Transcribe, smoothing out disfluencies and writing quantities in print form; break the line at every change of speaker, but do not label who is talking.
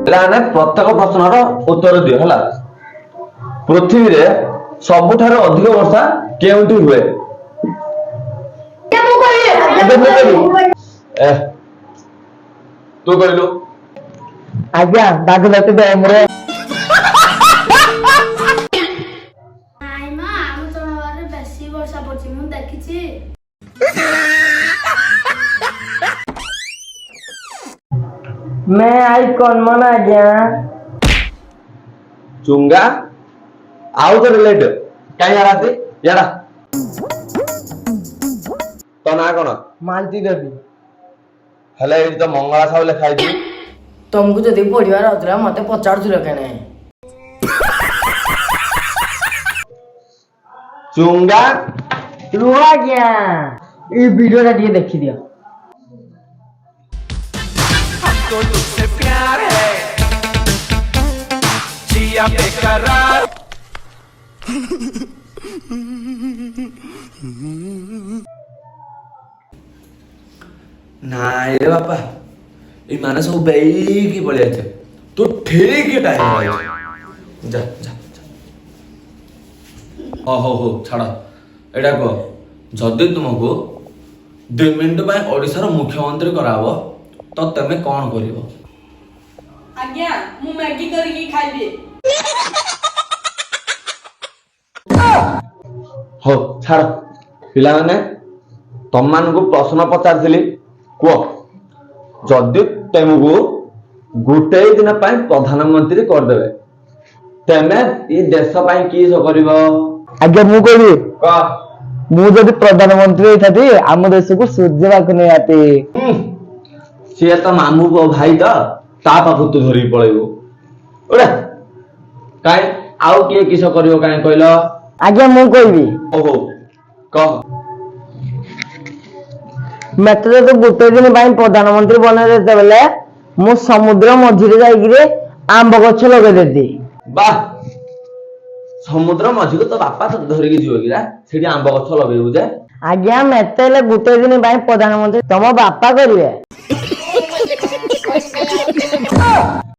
ପିଲାମାନେ ପ୍ରତ୍ୟେକ ପ୍ରଶ୍ନର ଉତ୍ତର ଦିଅ ହେଲା। ପୃଥିବୀରେ ସବୁଠାରୁ ଅଧିକ ବର୍ଷା କେଉଁଠି ହୁଏ? ତୁ କହିଲୁ।
ଆଜ୍ଞା ବାଗଲତି ଡ୍ୟାମରେ।
ନାଇଁ ମା ଆମ ତଳରେ ବେଶୀ ବର୍ଷା ପଡୁଛି ମୁଁ ଦେଖିଛି।
मैं आई कौन मन आज्ञा
ଚୁଙ୍ଗା ଆଉ ତ ରିଲେଟ କାଇଁ ଆରାତି याडा ତ ନା କଣ?
मालती देवी।
ହେଲେ ଏଇଠି ତ ମଙ୍ଗଳା ସାହୁ ଲେଖା ହେଇଛି।
तुमको जदि पढ़िबार होतला मते पचारथुल केने
ଚୁଙ୍ଗା
रुह आज्ञा ई वीडियो टा ଟିକେ देखि दियो।
हमको तुझसे प्यार है जिया बेकरार
ନାଇଁ ରେ ବାପା ଏଇ ମାନେ ସବୁ ବେଇକି ପଳେଇ ଆସିছে ତୁ ଠିକ ଟାଇମ ଯା ଯା ହଉ ହଉ ଛାଡ ଏଇଟା କୁହ ଯଦି ତୁମକୁ 2 ମିନିଟ ପାଇଁ ଓଡ଼ିଶାର ମୁଖ୍ୟମନ୍ତ୍ରୀ କରାହବ ତ ତମେ କଣ କରିବ?
ଆଜ୍ଞା ମୁଁ ମ୍ୟାଗି କରିକି ଖାଇବି।
ହଉ ଛାଡ ପିଲାମାନେ ତମମାନଙ୍କୁ ପ୍ରଶ୍ନ ପଚାରିଥିଲି କୁହ ଯଦି ତମକୁ ଗୋଟେ ଦିନ ପାଇଁ ପ୍ରଧାନମନ୍ତ୍ରୀ କରିଦେବେ ତେମେ ଏ ଦେଶ ପାଇଁ କିସ କରିବ?
आज्ञा मु कहबी
କହ।
मु जदि प्रधानमंत्री होइथाती हम देश को सूर्य बाक नै आती।
ସିଏ ତ ମାମୁଁ ପୁଅ ଭାଇ ତ ତା ପାଖକୁ ତୁ ଧରିକି ପଳେଇବୁ ଓଡା କାଇଁ ଆଉ କିଏ କିସ କରିବ କାଇଁ କହିଲ?
आज्ञा मु कहबी
ହଉ ହଉ କହ।
ମତେ ତ ଗୋଟେ ଦିନ ପାଇଁ ପ୍ରଧାନମନ୍ତ୍ରୀ ବନେଇ ଦେତେ ବେଲେ ମୁଁ ସମୁଦ୍ର ମଝିରେ ଯାଇକିରି ଆମ୍ବ ଗଛ ଲଗେଇ ଦେତି।
ବାଃ ସମୁଦ୍ର ମଝିକୁ ତ ବାପା ତ ଧରିକି ଯିବ କିରା ସେଠି ଆମ୍ବ ଗଛ ଲଗେଇବୁ ଯେ।
ଆଜ୍ଞା ମତେ ହେଲେ ଗୋଟେ ଦିନ ପାଇଁ ପ୍ରଧାନମନ୍ତ୍ରୀ ତମ ବାପା କରିବେ।